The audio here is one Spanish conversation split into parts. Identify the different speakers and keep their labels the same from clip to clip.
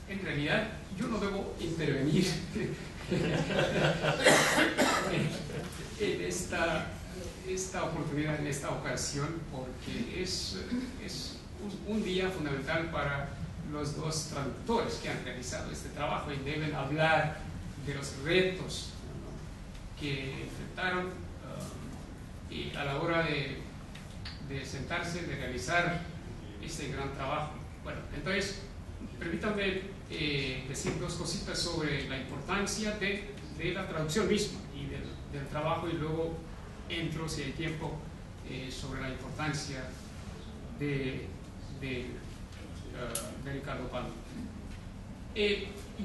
Speaker 1: en realidad yo no debo intervenir en esta oportunidad, en esta ocasión, porque es un día fundamental para los dos traductores que han realizado este trabajo y deben hablar de los retos, ¿no?, que enfrentaron y a la hora de sentarse, de realizar este gran trabajo. Bueno, entonces, permítanme decir dos cositas sobre la importancia de la traducción misma y del trabajo, y luego entro, si hay tiempo, sobre la importancia de Ricardo Palma.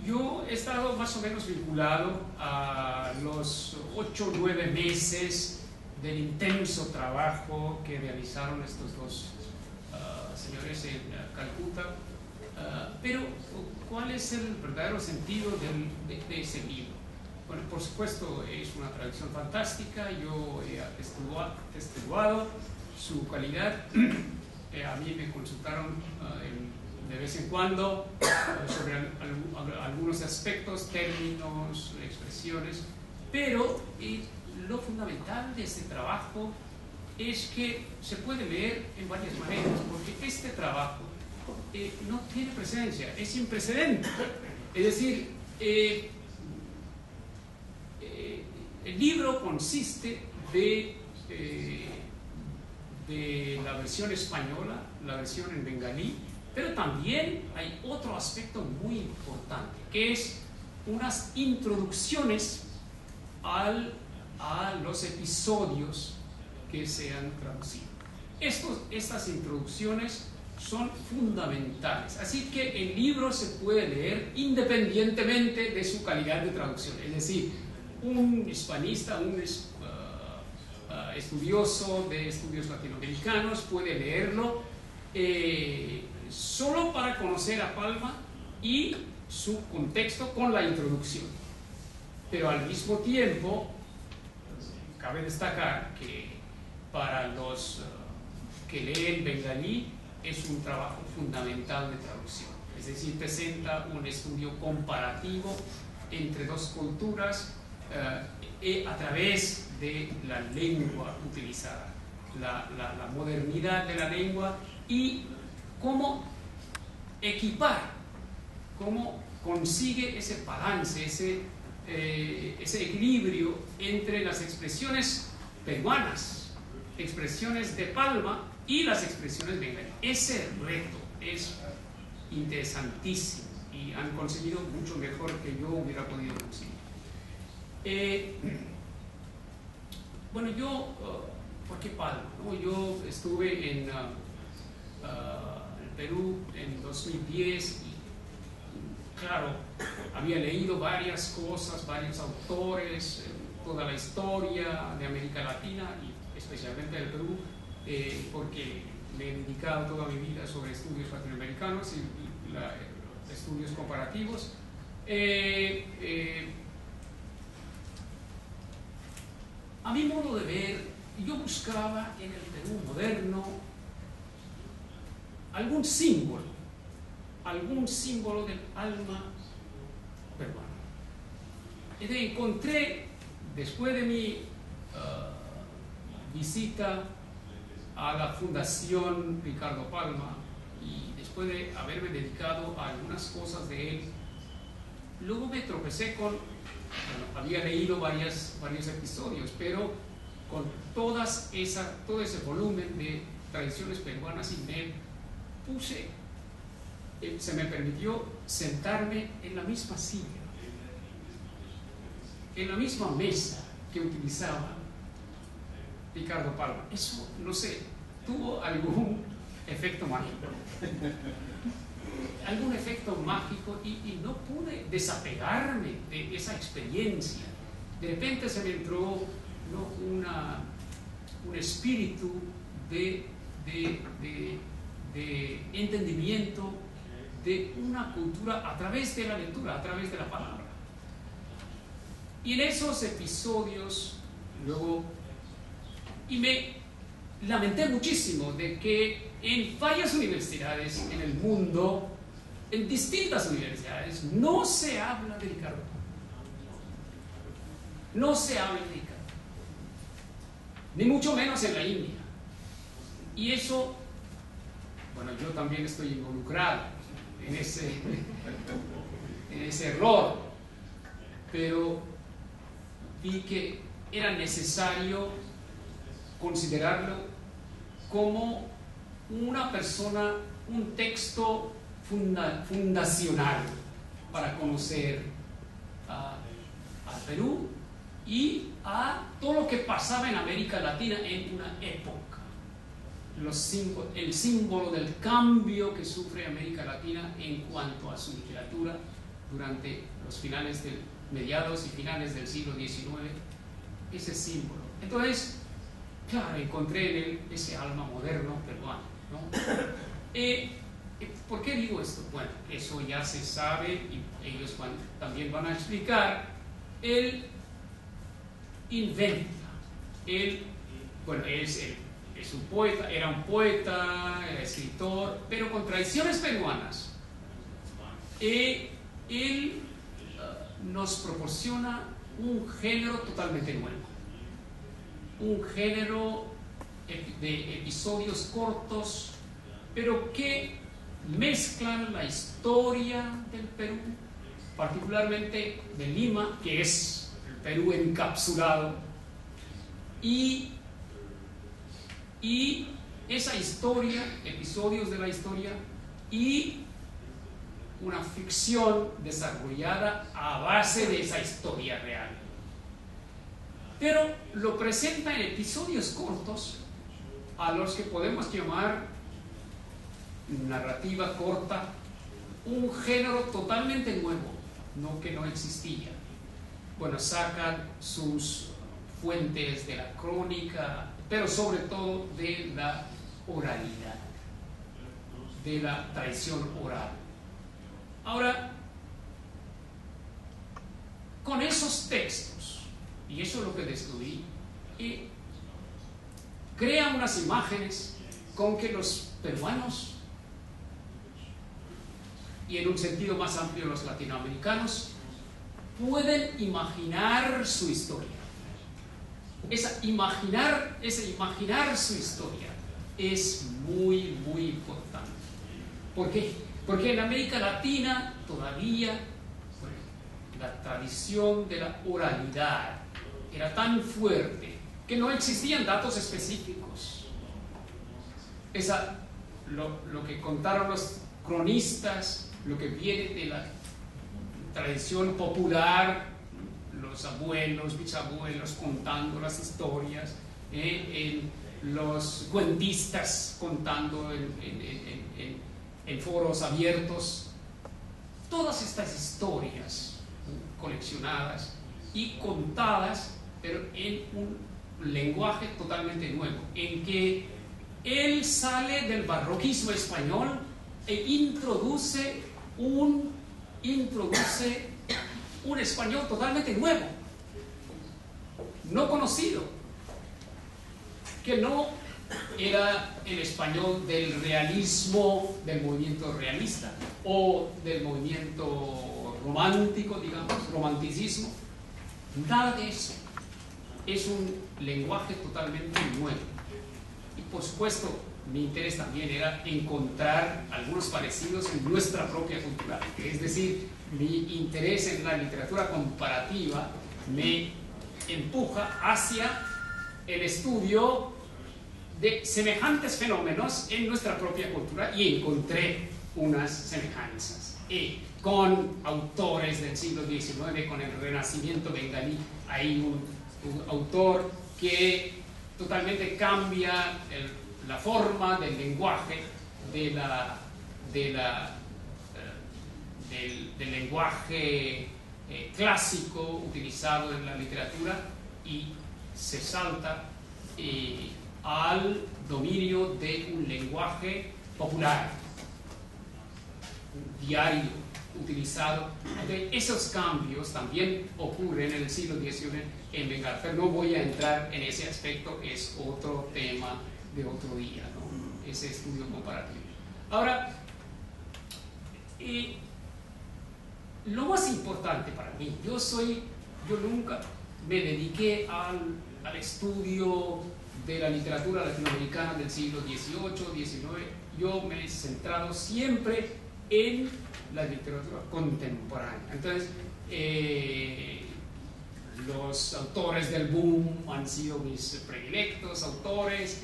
Speaker 1: Yo he estado más o menos vinculado a los 8 o 9 meses del intenso trabajo que realizaron estos dos señores en Calcuta, pero ¿cuál es el verdadero sentido de ese libro? Bueno, por supuesto es una traducción fantástica, yo he atestiguado su calidad. A mí me consultaron de vez en cuando sobre algunos aspectos, términos, expresiones, pero lo fundamental de este trabajo es que se puede leer en varias maneras, porque este trabajo no tiene precedencia, es sin precedente. Es decir, el libro consiste de la versión española, la versión en bengalí, pero también hay otro aspecto muy importante, que es unas introducciones a los episodios que se han traducido. Estas introducciones son fundamentales, así que el libro se puede leer independientemente de su calidad de traducción. Es decir, un hispanista, un estudioso de estudios latinoamericanos puede leerlo solo para conocer a Palma y su contexto con la introducción. Pero al mismo tiempo, cabe destacar que para los que leen bengalí es un trabajo fundamental de traducción. Es decir, presenta un estudio comparativo entre dos culturas a través de la lengua utilizada, la modernidad de la lengua y cómo equipar, cómo consigue ese balance, ese equilibrio entre las expresiones peruanas, expresiones de Palma y las expresiones bengalí. Ese reto es interesantísimo y han conseguido mucho mejor que yo hubiera podido conseguir. Bueno, ¿por qué Palma? ¿No? Yo estuve en Perú en 2010 y, claro, había leído varias cosas, varios autores, toda la historia de América Latina y especialmente del Perú, porque me he dedicado toda mi vida sobre estudios latinoamericanos y estudios comparativos. A mi modo de ver, yo buscaba en el Perú moderno algún símbolo del alma peruana. Y encontré, después de mi visita a la Fundación Ricardo Palma y después de haberme dedicado a algunas cosas de él, luego me tropecé con, había leído varios episodios, pero con todo ese volumen de tradiciones peruanas, y se me permitió sentarme en la misma silla, en la misma mesa que utilizaba Ricardo Palma. Eso, no sé, tuvo algún efecto mágico. Algún efecto mágico y no pude desapegarme de esa experiencia. De repente se me entró, ¿no?, un espíritu de entendimiento de una cultura a través de la lectura, a través de la palabra. Y en esos episodios luego, y me lamenté muchísimo de que en varias universidades en el mundo en distintas universidades no se habla del carbón. No se habla del carbón. Ni mucho menos en la India. Y eso, bueno, yo también estoy involucrado en ese error, pero vi que era necesario considerarlo como una persona, un texto fundacional para conocer al Perú y a todo lo que pasaba en América Latina en una época. El símbolo del cambio que sufre América Latina en cuanto a su literatura durante los mediados y finales del siglo XIX, ese símbolo. Entonces, claro, encontré en él ese alma moderno peruano, ¿no? ¿Por qué digo esto? Bueno, eso ya se sabe y ellos también van a explicar. Él inventa, bueno, es un poeta, era un poeta, era escritor, pero con tradiciones peruanas. Él nos proporciona un género totalmente nuevo, un género de episodios cortos, pero que mezclan la historia del Perú, particularmente de Lima, que es el Perú encapsulado, y esa historia, episodios de la historia, y una ficción desarrollada a base de esa historia real. Pero lo presenta en episodios cortos, a los que podemos llamar narrativa corta, un género totalmente nuevo, que no existía. Bueno, sacan sus fuentes de la crónica, pero sobre todo de la oralidad, de la tradición oral. Ahora, con esos textos, y eso es lo que descubrí, crea unas imágenes con que los peruanos, y en un sentido más amplio los latinoamericanos, pueden imaginar su historia. Ese imaginar su historia es muy, muy importante. ¿Por qué? Porque en América Latina todavía la tradición de la oralidad era tan fuerte que no existían datos específicos. Lo que contaron los cronistas, lo que viene de la tradición popular, los abuelos, bisabuelos contando las historias, los cuentistas contando en foros abiertos, todas estas historias coleccionadas y contadas, pero en un lenguaje totalmente nuevo, en que él sale del barroquismo español e introduce un español totalmente nuevo, no conocido, que no era el español del realismo, del movimiento realista o del movimiento romántico, digamos, romanticismo. Nada de eso. Es un lenguaje totalmente nuevo. Y por supuesto, mi interés también era encontrar algunos parecidos en nuestra propia cultura. Es decir, mi interés en la literatura comparativa me empuja hacia el estudio de semejantes fenómenos en nuestra propia cultura, y encontré unas semejanzas con autores del siglo XIX, con el Renacimiento bengalí. Hay un autor que totalmente cambia la forma del lenguaje del lenguaje clásico utilizado en la literatura, y se salta al dominio de un lenguaje popular, diario, utilizado. Entonces, esos cambios también ocurren en el siglo XIX en Bengala, pero no voy a entrar en ese aspecto, es otro tema de otro día, ¿no? Ese estudio comparativo. Ahora, Lo más importante para mí, yo nunca me dediqué al estudio de la literatura latinoamericana del siglo XVIII, XIX. Yo me he centrado siempre en la literatura contemporánea. Entonces, los autores del boom han sido mis predilectos autores,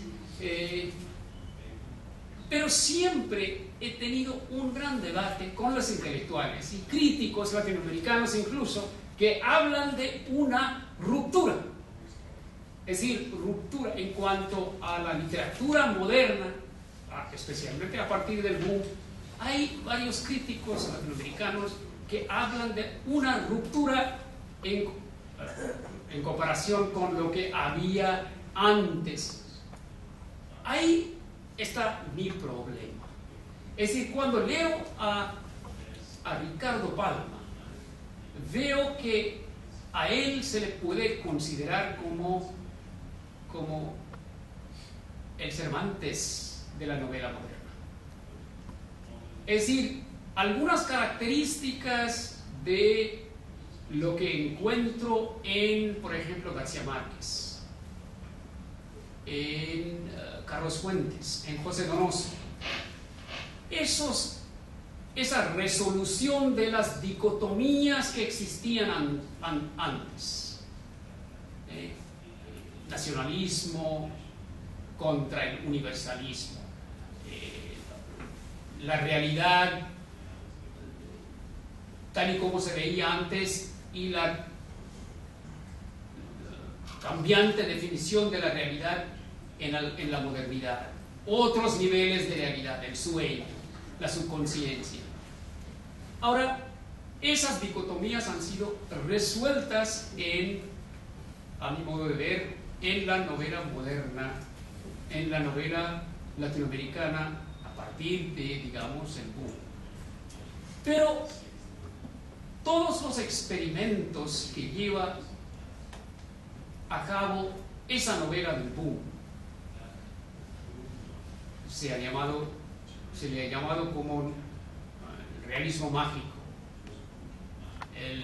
Speaker 1: pero siempre he tenido un gran debate con los intelectuales y críticos latinoamericanos incluso, que hablan de una ruptura, es decir, ruptura en cuanto a la literatura moderna, especialmente a partir del boom. Hay varios críticos latinoamericanos que hablan de una ruptura en comparación con lo que había antes. Ahí está mi problema. Es decir, cuando leo a Ricardo Palma, veo que a él se le puede considerar como el Cervantes de la novela moderna. Es decir, algunas características de lo que encuentro en, por ejemplo, García Márquez, en Carlos Fuentes, en José Donoso, esa resolución de las dicotomías que existían antes, nacionalismo contra el universalismo, la realidad tal y como se veía antes y la cambiante definición de la realidad en la modernidad, otros niveles de realidad, el sueño, la subconsciencia. Ahora, esas dicotomías han sido resueltas a mi modo de ver, en la novela moderna, en la novela latinoamericana, a partir de, digamos, el boom. Pero todos los experimentos que lleva a cabo esa novela del boom se le ha llamado como el realismo mágico,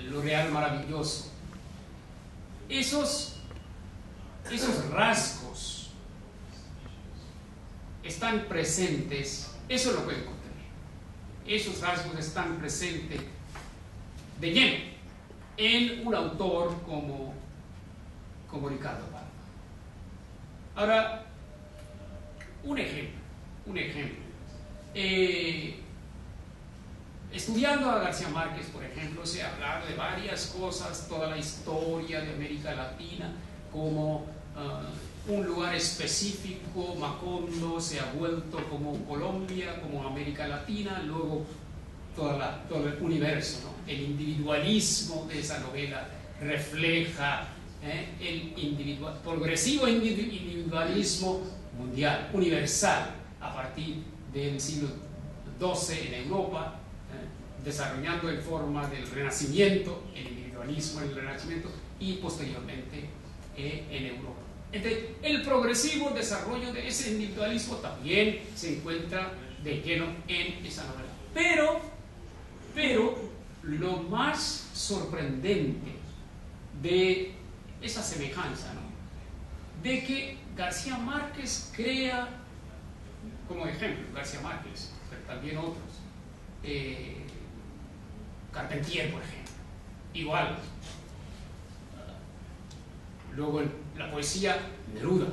Speaker 1: lo real maravilloso. Esos rasgos están presentes, eso es lo que encontré. Esos rasgos están presentes de lleno en un autor como Ricardo Palma. Ahora, un ejemplo. Estudiando a García Márquez, por ejemplo, se ha hablado de varias cosas, toda la historia de América Latina como un lugar específico. Macondo se ha vuelto como Colombia, como América Latina, luego todo el universo, ¿no? El individualismo de esa novela refleja el progresivo individualismo mundial, universal, a partir del siglo XII en Europa, desarrollando en forma del Renacimiento, el individualismo en el Renacimiento, y posteriormente en Europa. Entonces, el progresivo desarrollo de ese individualismo también se encuentra de lleno en esa novela. Pero lo más sorprendente de esa semejanza, ¿no?, de que García Márquez crea, como ejemplo, García Márquez, pero también otros, Carpentier, por ejemplo, igual. Luego la poesía, Neruda.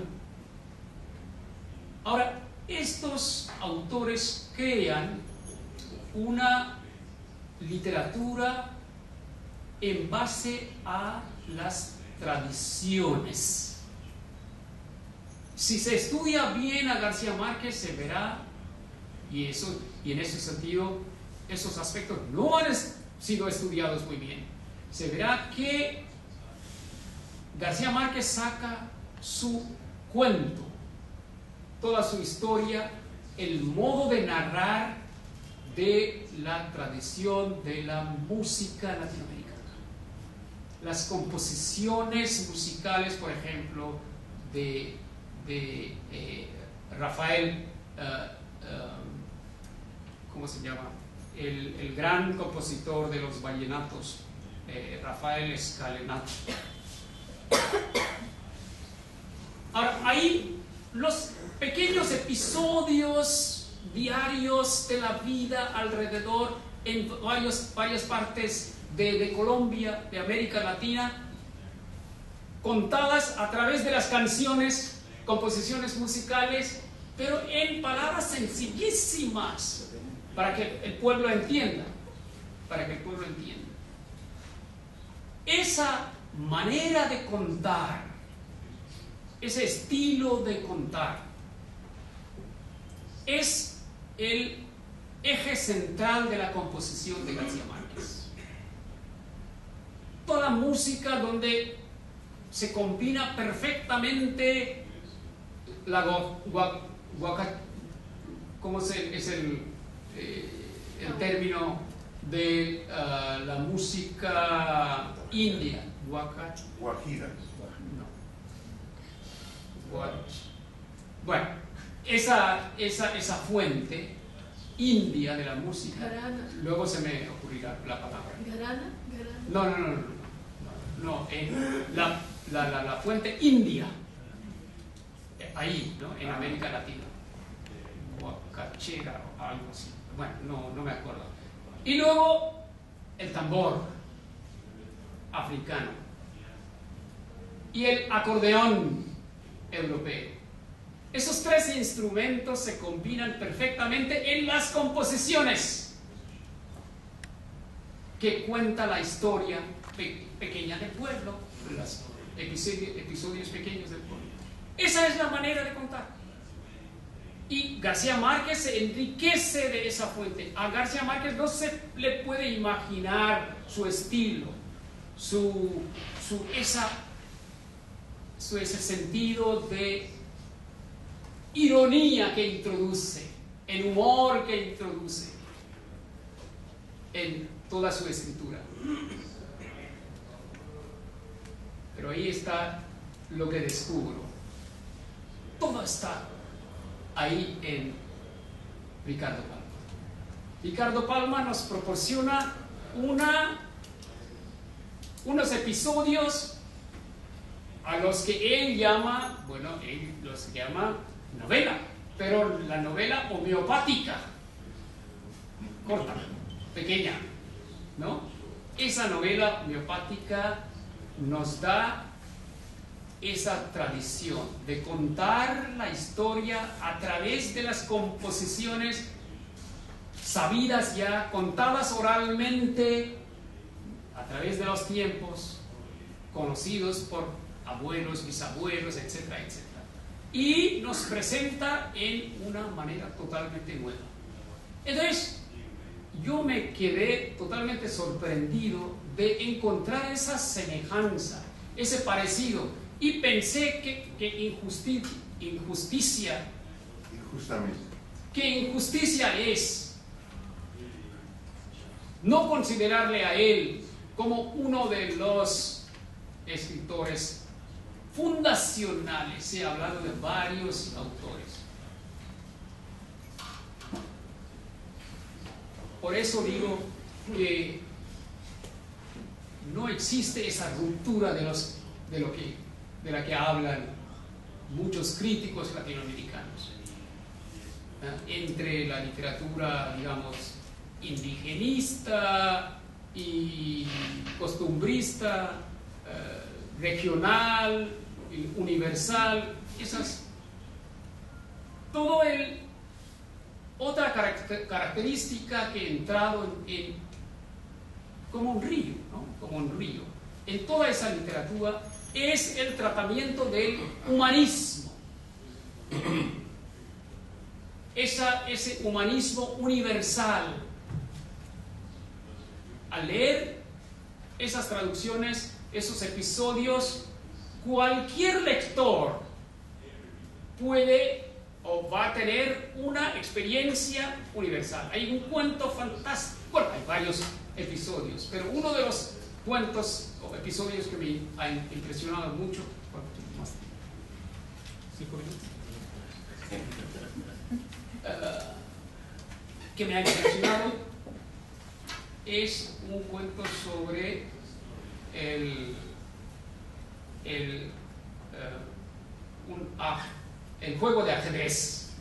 Speaker 1: Ahora, estos autores crean una literatura en base a las tradiciones. Si se estudia bien a García Márquez, se verá, y en ese sentido, esos aspectos no han sido estudiados muy bien, se verá que García Márquez saca su cuento, toda su historia, el modo de narrar de la tradición de la música latinoamericana. Las composiciones musicales, por ejemplo, de Rafael, ¿cómo se llama? el gran compositor de los vallenatos, Rafael Scalinato. Ahora, ahí los pequeños episodios diarios de la vida alrededor en varias partes de Colombia, de América Latina, contadas a través de las canciones, composiciones musicales, pero en palabras sencillísimas, para que el pueblo entienda, Esa manera de contar, ese estilo de contar, es el eje central de la composición de García Márquez. Toda música donde se combina perfectamente ¿cómo es el término de la música india?
Speaker 2: Guajira.
Speaker 1: Bueno, esa fuente india de la música.
Speaker 3: Gharana.
Speaker 1: Luego se me ocurrirá la palabra.
Speaker 3: ¿Gharana?
Speaker 1: No, la fuente india, ahí, ¿no? En América Latina, Huacachera o algo así, bueno, no me acuerdo. Y luego el tambor africano y el acordeón europeo. Esos tres instrumentos se combinan perfectamente en las composiciones que cuenta la historia pequeña del pueblo, los episodios pequeños del pueblo. Esa es la manera de contar. Y García Márquez se enriquece de esa fuente. A García Márquez no se le puede imaginar su estilo, ese sentido de ironía que introduce, el humor que introduce en toda su escritura. Pero ahí está lo que descubro. Todo está ahí en Ricardo Palma. Ricardo Palma nos proporciona unos episodios a los que él los llama novela, pero la novela homeopática, corta, pequeña, ¿no? Esa novela homeopática nos da esa tradición de contar la historia a través de las composiciones sabidas ya, contadas oralmente a través de los tiempos, conocidos por abuelos, bisabuelos, etcétera, etcétera. Y nos presenta en una manera totalmente nueva. Entonces, yo me quedé totalmente sorprendido de encontrar esa semejanza, ese parecido, y pensé que injusticia es no considerarle a él como uno de los escritores fundacionales. Se ha hablado de varios autores. Por eso digo que no existe esa ruptura de la que hablan muchos críticos latinoamericanos, entre la literatura, digamos, indigenista y costumbrista, regional, universal, otra característica que ha entrado como un río, ¿no? Como un río en toda esa literatura es el tratamiento del humanismo, ese humanismo universal. Al leer esas traducciones, esos episodios, cualquier lector puede o va a tener una experiencia universal. Hay un cuento fantástico, bueno, hay varios episodios, pero uno de los cuentos o episodios que me ha impresionado mucho, más 5 minutos, que me ha impresionado es un cuento sobre el juego de ajedrez.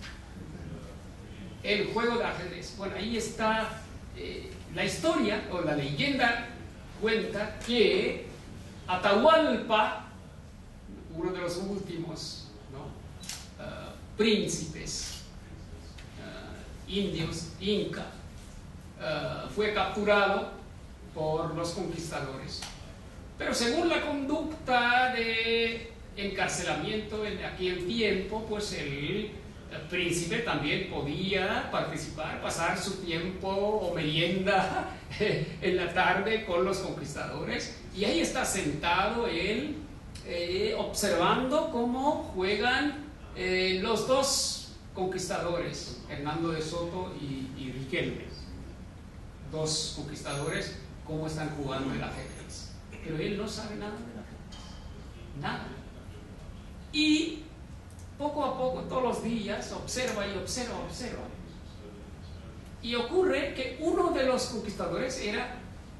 Speaker 1: El juego de ajedrez. Bueno, ahí está la historia o la leyenda cuenta que Atahualpa, uno de los últimos, ¿no?, príncipes indios, inca, fue capturado por los conquistadores. Pero según la conducta de encarcelamiento en aquel tiempo, pues el príncipe también podía participar, pasar su tiempo o merienda en la tarde con los conquistadores, y ahí está sentado él observando cómo juegan los dos conquistadores, Hernando de Soto y Riquelme, dos conquistadores, cómo están jugando el ajedrez. Pero él no sabe nada del ajedrez, nada. Y poco a poco, todos los días, observa y observa. Y ocurre que uno de los conquistadores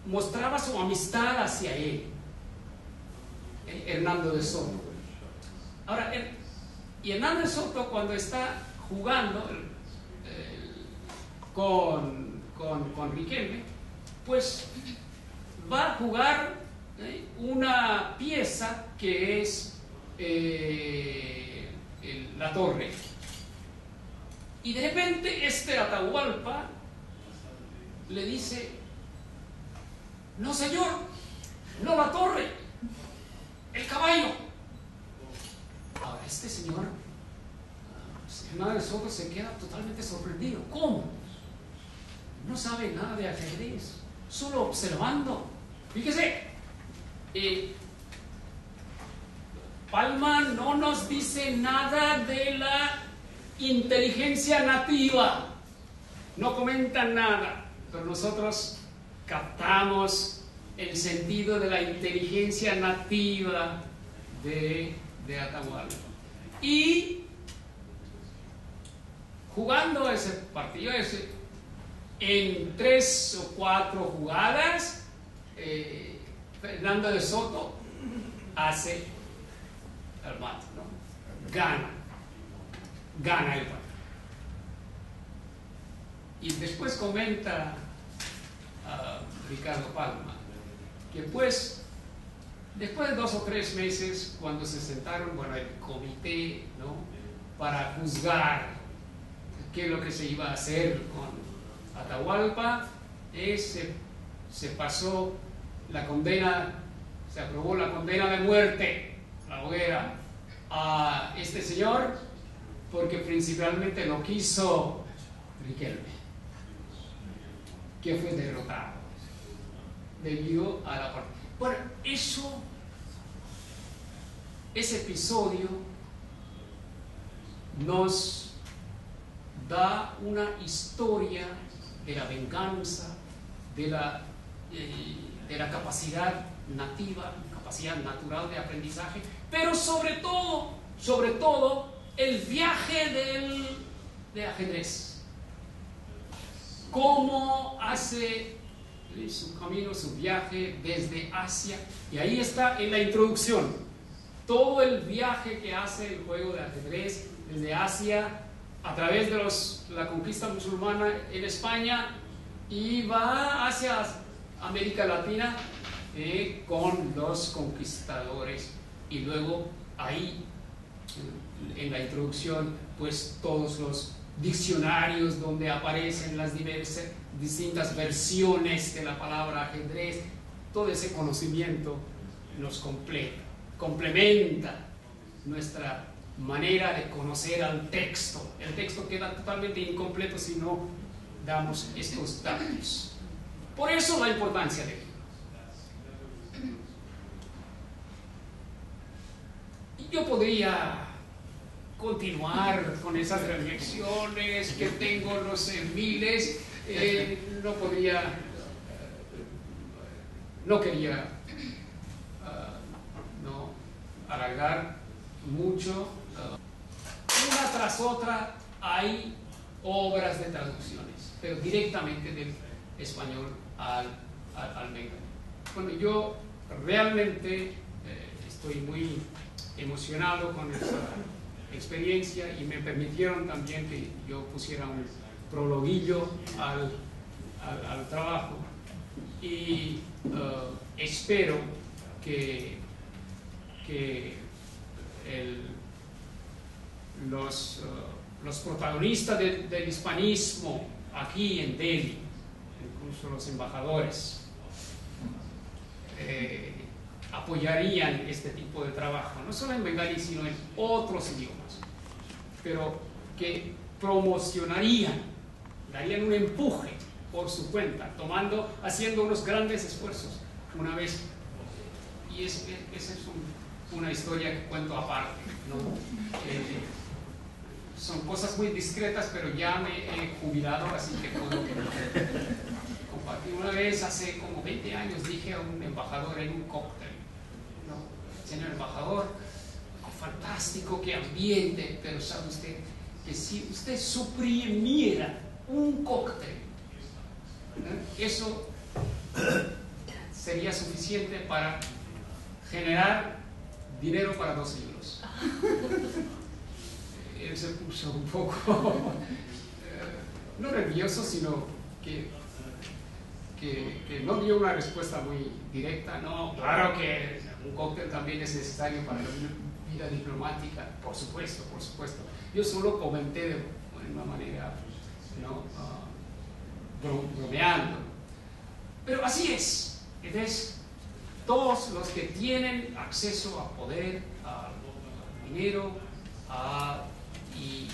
Speaker 1: mostraba su amistad hacia él, Hernando de Soto. Ahora, y Hernando de Soto, cuando está jugando con Riquelme, pues va a jugar una pieza que es la torre. Y de repente Atahualpa le dice: no señor, no la torre, el caballo. Ahora señor Hernando de Soto se queda totalmente sorprendido. ¿Cómo? No sabe nada de ajedrez, solo observando. Fíjese, Palma no nos dice nada de la inteligencia nativa, no comenta nada, pero nosotros captamos el sentido de la inteligencia nativa de Atahualpa. Y jugando ese partido, en 3 o 4 jugadas, Hernando de Soto hace el mate, ¿no? Gana el partido. Y después comenta Ricardo Palma que pues después de 2 o 3 meses, cuando se sentaron, el comité, ¿no?, para juzgar qué es lo que se iba a hacer con Atahualpa, se pasó la condena, se aprobó la condena de muerte, la hoguera, a este señor, porque principalmente lo quiso Riquelme, que fue derrotado debido a la partida. Bueno, ese episodio nos da una historia de la venganza, de la capacidad nativa, capacidad natural de aprendizaje, pero sobre todo el viaje de ajedrez. Cómo hace su camino, su viaje desde Asia, y ahí está en la introducción todo el viaje que hace el juego de ajedrez desde Asia a través de la conquista musulmana en España, y va hacia América Latina con los conquistadores, y luego ahí en la introducción pues todos los diccionarios donde aparecen las distintas versiones de la palabra ajedrez. Todo ese conocimiento nos complementa nuestra manera de conocer al texto. El texto queda totalmente incompleto si no damos estos datos. Por eso la importancia de ello. Yo podría continuar con esas reflexiones que tengo, no sé, miles. No quería alargar mucho. Una tras otra hay obras de traducciones, pero directamente del español al bengalí. Bueno, yo realmente estoy muy emocionado con esta experiencia y me permitieron también que yo pusiera un prologuillo al trabajo y espero que los protagonistas del hispanismo aquí en Delhi, incluso los embajadores, apoyarían este tipo de trabajo, no solo en bengalí, sino en otros idiomas, pero que promocionarían, darían un empuje por su cuenta, haciendo unos grandes esfuerzos una vez. Y esa es una historia que cuento aparte, ¿no? Son cosas muy discretas, pero ya me he jubilado, así que puedo compartir. Una vez, hace como 20 años, dije a un embajador en un cóctel, ¿no? Señor embajador, fantástico, qué ambiente, pero sabe usted que si usted suprimiera un cóctel, eso sería suficiente para generar dinero para 2 libros. Él se puso un poco no nervioso, sino que no dio una respuesta muy directa. No, claro que un cóctel también es necesario para la vida diplomática, por supuesto, por supuesto. Yo solo comenté de una manera, ¿no? Bromeando. Pero así es. Entonces, todos los que tienen acceso a poder, a dinero, y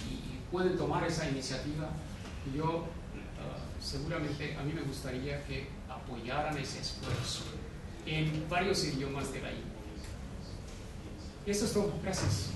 Speaker 1: pueden tomar esa iniciativa, yo seguramente a mí me gustaría que apoyaran ese esfuerzo en varios idiomas de la India. Eso es todo. Gracias.